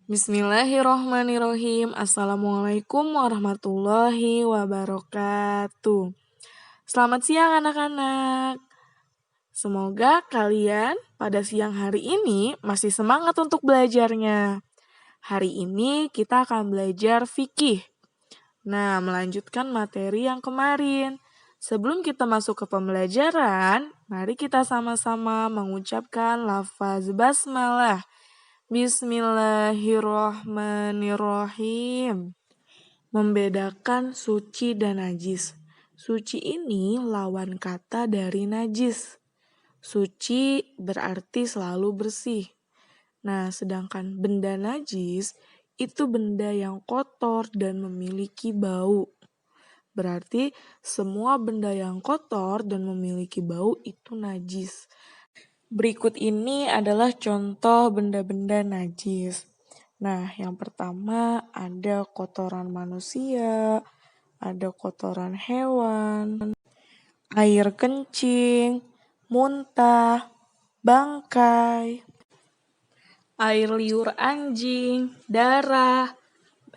Bismillahirrohmanirrohim. Assalamualaikum warahmatullahi wabarakatuh. Selamat siang anak-anak. Semoga kalian pada siang hari ini masih semangat untuk belajarnya. Hari ini kita akan belajar fikih. Nah, melanjutkan materi yang kemarin. Sebelum kita masuk ke pembelajaran, mari kita sama-sama mengucapkan lafaz basmalah. Bismillahirrohmanirrohim. Membedakan suci dan najis. Suci ini lawan kata dari najis. Suci berarti selalu bersih. Nah, sedangkan benda najis itu benda yang kotor dan memiliki bau. Berarti semua benda yang kotor dan memiliki bau itu najis. Berikut ini adalah contoh benda-benda najis. Nah, yang pertama ada kotoran manusia, ada kotoran hewan, air kencing, muntah, bangkai, air liur anjing, darah,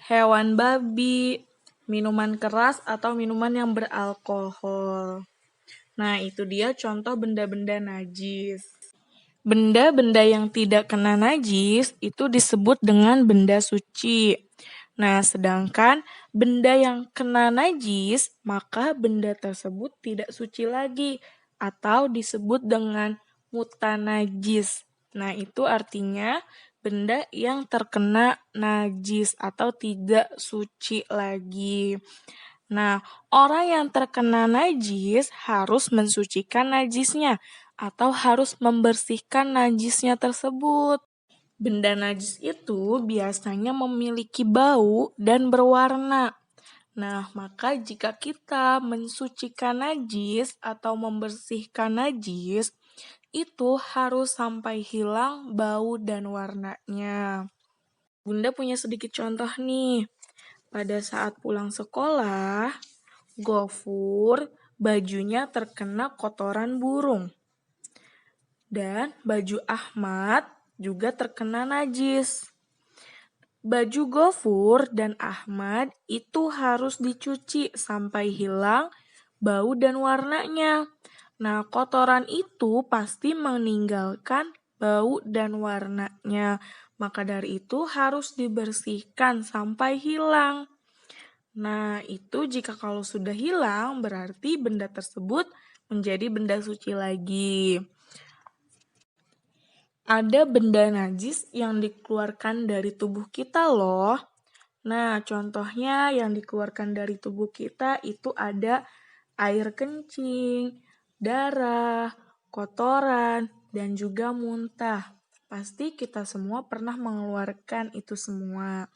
hewan babi, minuman keras atau minuman yang beralkohol. Nah, itu dia contoh benda-benda najis. Benda-benda yang tidak kena najis itu disebut dengan benda suci. Nah, sedangkan benda yang kena najis, maka benda tersebut tidak suci lagi atau disebut dengan mutanajis. Nah, itu artinya benda yang terkena najis atau tidak suci lagi. Nah, orang yang terkena najis harus mensucikan najisnya atau harus membersihkan najisnya tersebut. Benda najis itu biasanya memiliki bau dan berwarna. Nah, maka jika kita mensucikan najis atau membersihkan najis, itu harus sampai hilang bau dan warnanya. Bunda punya sedikit contoh nih. Pada saat pulang sekolah, Gofur bajunya terkena kotoran burung. Dan baju Ahmad juga terkena najis. Baju Gofur dan Ahmad itu harus dicuci sampai hilang bau dan warnanya. Nah, kotoran itu pasti meninggalkan bau dan warnanya. Maka dari itu harus dibersihkan sampai hilang. Nah, itu jika kalau sudah hilang berarti benda tersebut menjadi benda suci lagi. Ada benda najis yang dikeluarkan dari tubuh kita loh. Nah, contohnya yang dikeluarkan dari tubuh kita itu ada air kencing, darah, kotoran, dan juga muntah. Pasti kita semua pernah mengeluarkan itu semua.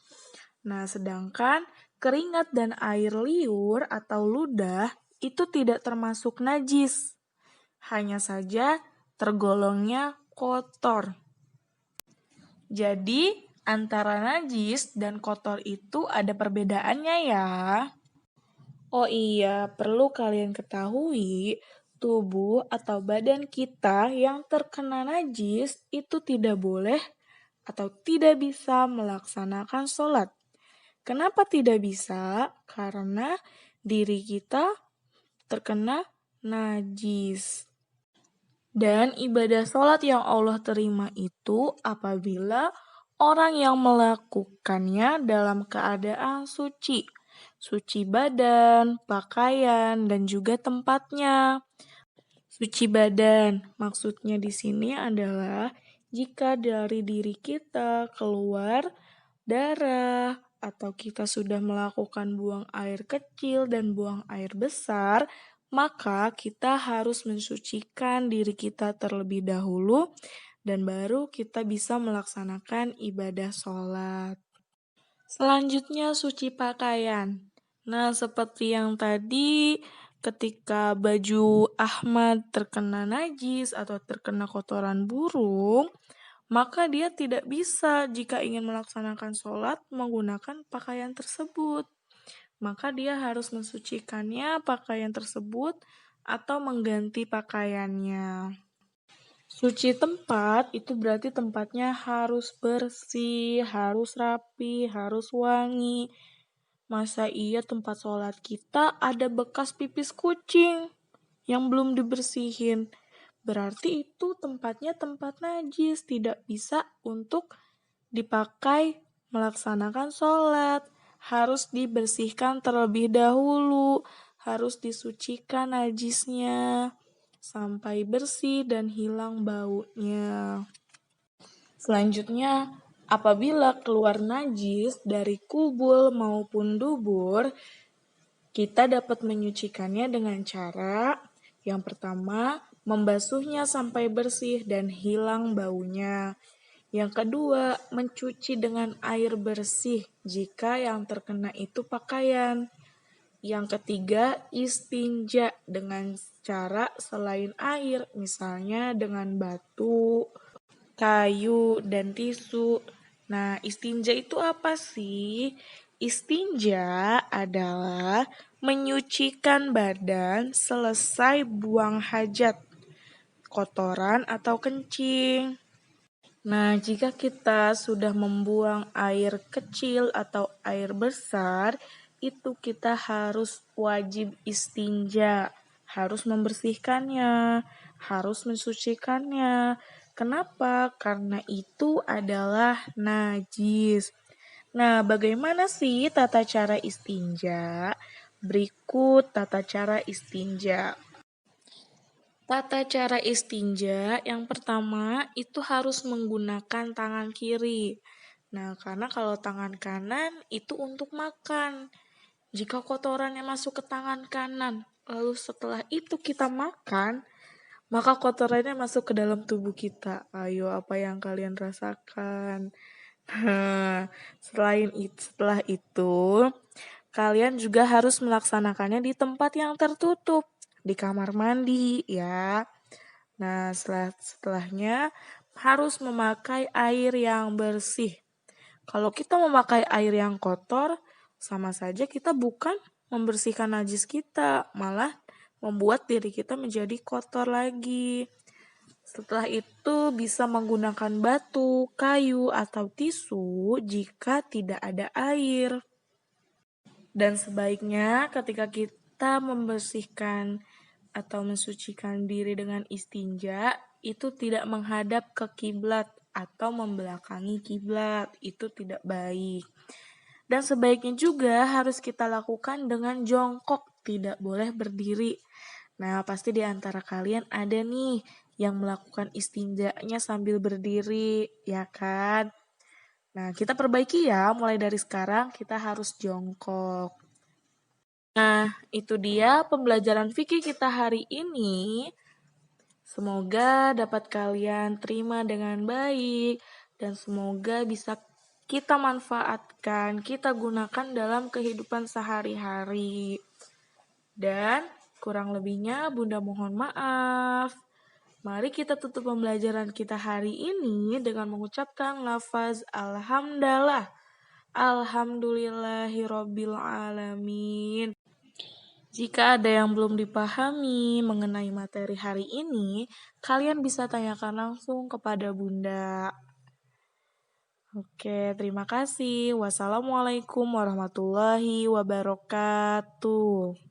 Nah, sedangkan keringat dan air liur atau ludah itu tidak termasuk najis. Hanya saja tergolongnya kotor. Jadi, antara najis dan kotor itu ada perbedaannya ya. Oh iya, perlu kalian ketahui, tubuh atau badan kita yang terkena najis itu tidak boleh atau tidak bisa melaksanakan sholat. Kenapa tidak bisa? Karena diri kita terkena najis. Dan ibadah sholat yang Allah terima itu apabila orang yang melakukannya dalam keadaan suci. Suci badan, pakaian, dan juga tempatnya. Suci badan, maksudnya di sini adalah jika dari diri kita keluar darah, atau kita sudah melakukan buang air kecil dan buang air besar, maka kita harus mensucikan diri kita terlebih dahulu dan baru kita bisa melaksanakan ibadah sholat. Selanjutnya suci pakaian. Nah, seperti yang tadi ketika baju Ahmad terkena najis atau terkena kotoran burung, maka dia tidak bisa jika ingin melaksanakan sholat menggunakan pakaian tersebut. Maka dia harus mensucikannya pakaian tersebut atau mengganti pakaiannya. Suci tempat itu berarti tempatnya harus bersih, harus rapi, harus wangi. Masa iya tempat sholat kita ada bekas pipis kucing yang belum dibersihin? Berarti itu tempatnya tempat najis, tidak bisa untuk dipakai melaksanakan sholat. Harus dibersihkan terlebih dahulu, harus disucikan najisnya sampai bersih dan hilang baunya. Selanjutnya, apabila keluar najis dari kubul maupun dubur, kita dapat menyucikannya dengan cara yang pertama, membasuhnya sampai bersih dan hilang baunya. Yang kedua, mencuci dengan air bersih jika yang terkena itu pakaian. Yang ketiga, istinja dengan cara selain air, misalnya dengan batu, kayu, dan tisu. Nah, istinja itu apa sih? Istinja adalah menyucikan badan selesai buang hajat, kotoran atau kencing. Nah, jika kita sudah membuang air kecil atau air besar, itu kita harus wajib istinja, harus membersihkannya, harus mensucikannya. Kenapa? Karena itu adalah najis. Nah, bagaimana sih tata cara istinja? Berikut tata cara istinja. Tata cara istinja yang pertama itu harus menggunakan tangan kiri. Nah, karena kalau tangan kanan itu untuk makan. Jika kotorannya masuk ke tangan kanan, lalu setelah itu kita makan, maka kotorannya masuk ke dalam tubuh kita. Ayo, apa yang kalian rasakan? Nah, setelah itu, kalian juga harus melaksanakannya di tempat yang tertutup, di kamar mandi ya. Nah, setelahnya harus memakai air yang bersih. Kalau kita memakai air yang kotor, sama saja kita bukan membersihkan najis kita, malah membuat diri kita menjadi kotor lagi. Setelah itu bisa menggunakan batu, kayu, atau tisu jika tidak ada air. Dan sebaiknya ketika kita membersihkan atau mensucikan diri dengan istinja, itu tidak menghadap ke kiblat atau membelakangi kiblat. Itu tidak baik. Dan sebaiknya juga harus kita lakukan dengan jongkok, tidak boleh berdiri. Nah, pasti di antara kalian ada nih yang melakukan istinjanya sambil berdiri, ya kan? Nah, kita perbaiki ya, mulai dari sekarang kita harus jongkok. Nah, itu dia pembelajaran fikih kita hari ini. Semoga dapat kalian terima dengan baik dan semoga bisa kita manfaatkan, kita gunakan dalam kehidupan sehari-hari. Dan kurang lebihnya Bunda mohon maaf. Mari kita tutup pembelajaran kita hari ini dengan mengucapkan lafaz alhamdulillah. Alhamdulillahirabbil alamin. Jika ada yang belum dipahami mengenai materi hari ini, kalian bisa tanyakan langsung kepada Bunda. Oke, terima kasih. Wassalamualaikum warahmatullahi wabarakatuh.